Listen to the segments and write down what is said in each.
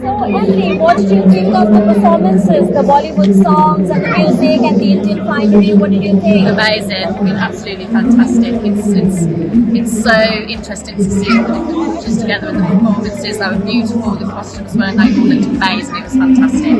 So, Emily, what did you think of the performances, the Bollywood songs and the music and the Indian finery? What did you think? Amazing, I mean, absolutely fantastic. It's so interesting to see all the different cultures together and the performances. They were beautiful, the costumes were, they all looked amazing, it was fantastic.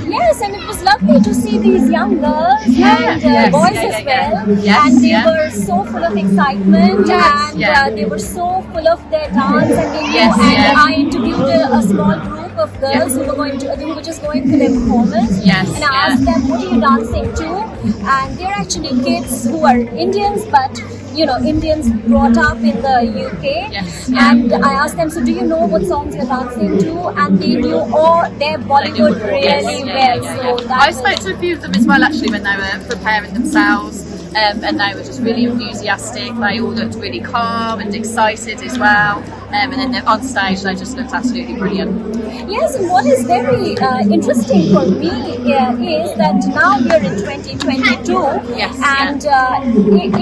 Yes, and it was lovely to see these young girls and boys as well. Yes, and they were so full of excitement and they were so full of their dance and they knew. I interviewed a small group of girls who were just going through their performance. And I asked them, what are you dancing to? And they're actually kids who are Indians, but Indians brought up in the UK. And I asked them, so do you know what songs you're dancing to? And they knew all their Bollywood really well. So I spoke to a few of them as well actually when they were preparing themselves. And they were just really enthusiastic. They all looked really calm and excited as well. And then on stage, they just looked absolutely brilliant. Yes, and what is very interesting for me is that now we're in 2022, and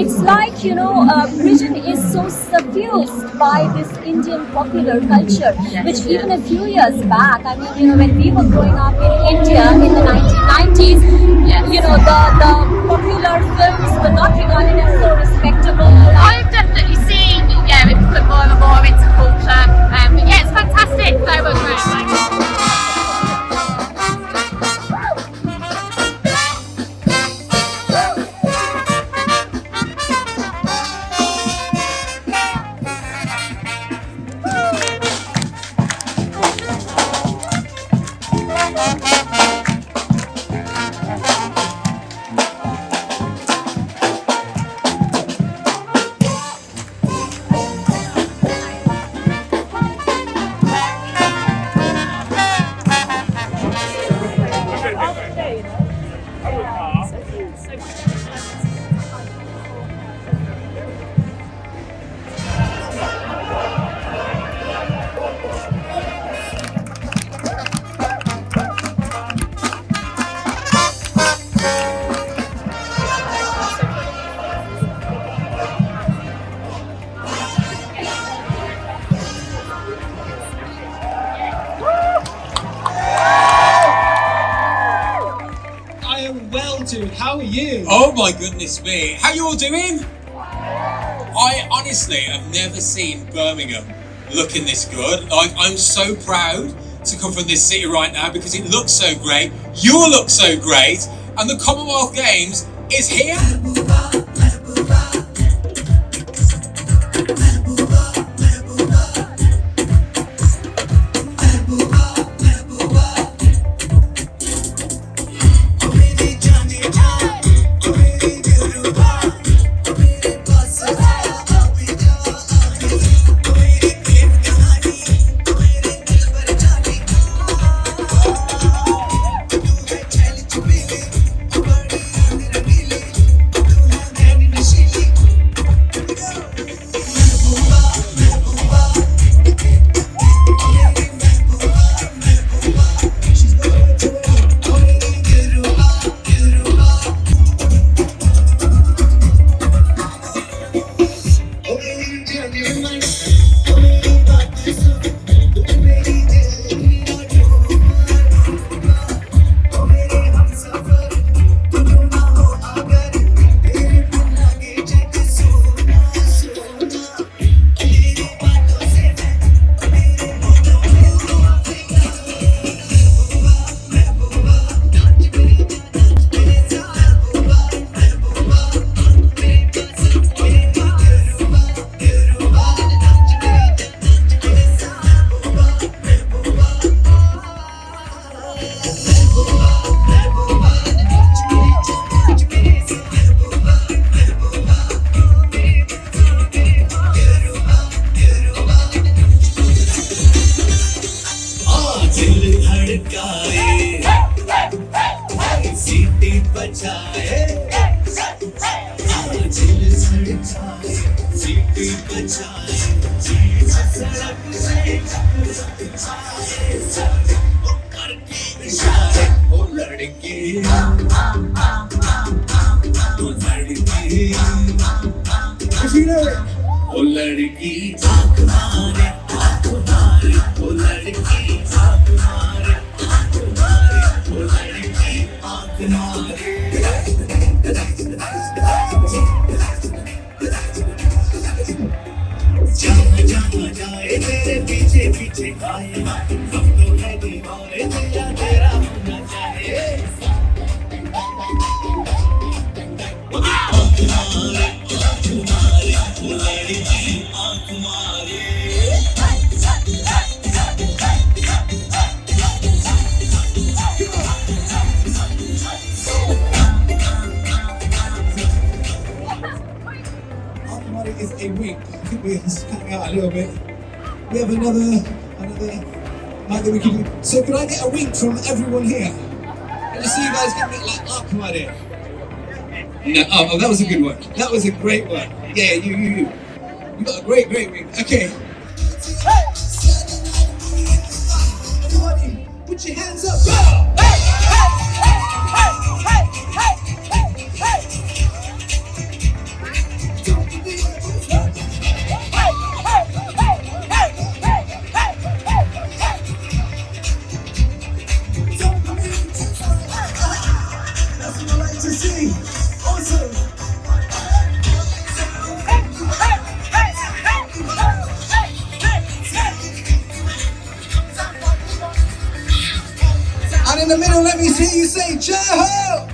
it's like Britain is so suffused by this Indian popular culture, which even a few years back, I mean, when we were growing up in India in the 1990s, the popular films were not regarded as so respectable. I've definitely seen, it put more and more into culture. But it's fantastic. They were great. How are you? Oh my goodness me. How you all doing? I honestly have never seen Birmingham looking this good. Like, I'm so proud to come from this city right now because it looks so great. You all look so great. And the Commonwealth Games is here. लड़की आँख मारे ओ लड़की आँख मारे जाए तेरे पीछे पीछे आए हम तो है दीवाने तेरा तेरा होना चाहे Is a wink. I think we're cutting out a little bit. We have another mic that we can do. So can I get a wink from everyone here? I just see you guys give me like, oh, come on here. No, oh, that was a good one. That was a great one. Yeah, you. You got a great wink. Okay. Everybody, put your hands up. Go! And in the middle, let me hear you say, Jai-Ho!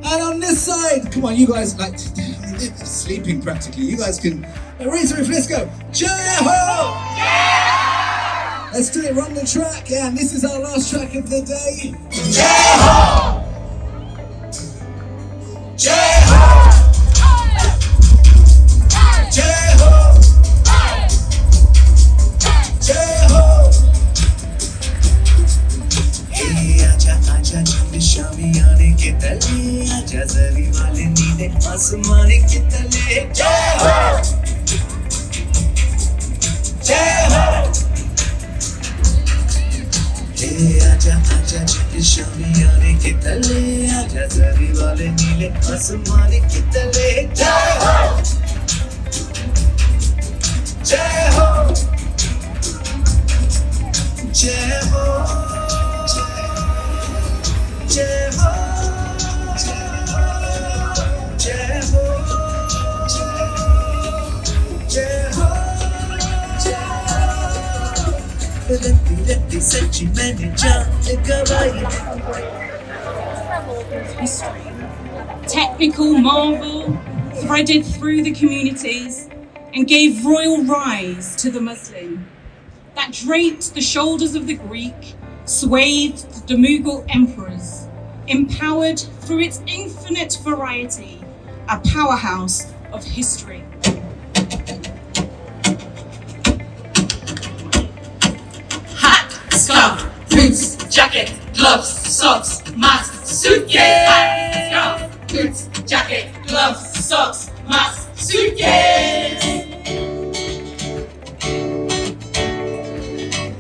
And on this side, come on, you guys, like, they're sleeping practically. You guys can, raise the roof, let's go. Jai-Ho! Yeah! Let's do it, run the track. Yeah, and this is our last track of the day. Jai-Ho! Jai-Ho! Jai-Ho! Jai-Ho! आजा आजा नींद शामियाने के तले आजा जरी वाले नीले आसमाने के तले जय हो जय हो हे आजा आजा नींद शामियाने के तले आजा जरी वाले नीले आसमाने के तले जय हो जय हो जय हो Jai Ho, Jai Ho, Jai Ho, रत्ती रत्ती सच्ची मैंने जान गवाई Technical marvel threaded through the communities and gave royal rise to the Muslim that draped the shoulders of the Greek, swathed the Mughal emperors, empowered through its infinite variety, a powerhouse of history. Hat, scarf, boots, jacket, gloves, socks, mask, suitcase. Hat, scarf, boots, jacket, gloves, socks, mask, suitcase.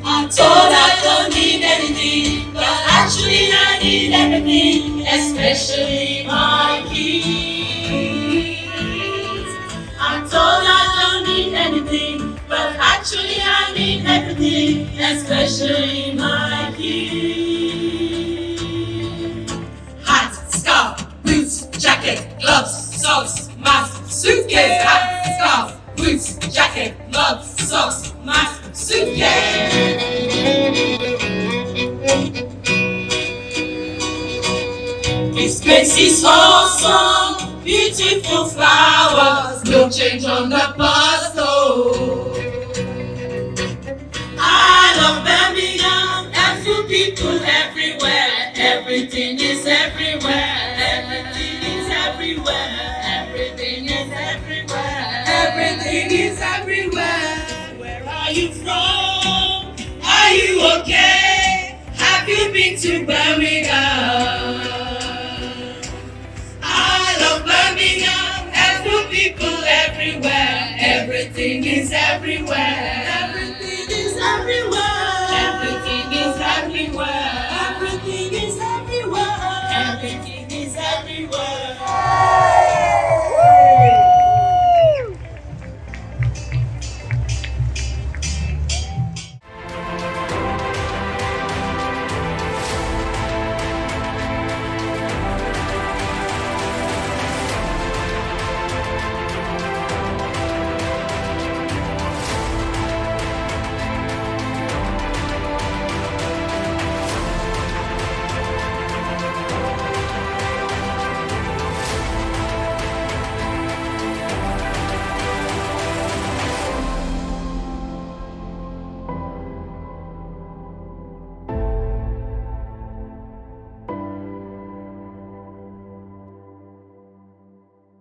I'm told I don't need anything, but actually I need everything, especially my keys. I'm told I don't need anything, but actually I need everything, especially my keys. Hat, scarf, boots, jacket, gloves, socks, mask, suitcase. Hat, scarf, boots, jacket, gloves, socks, mask, suitcase. This place is awesome, beautiful flowers, no change on the bus though. I love Birmingham, and food people everywhere. Everything is everywhere. Everything is everywhere. Everything is everywhere. Everything is everywhere. Where are you from? Are you okay? Have you been to Birmingham? I love Birmingham, and food people everywhere. Everything is everywhere.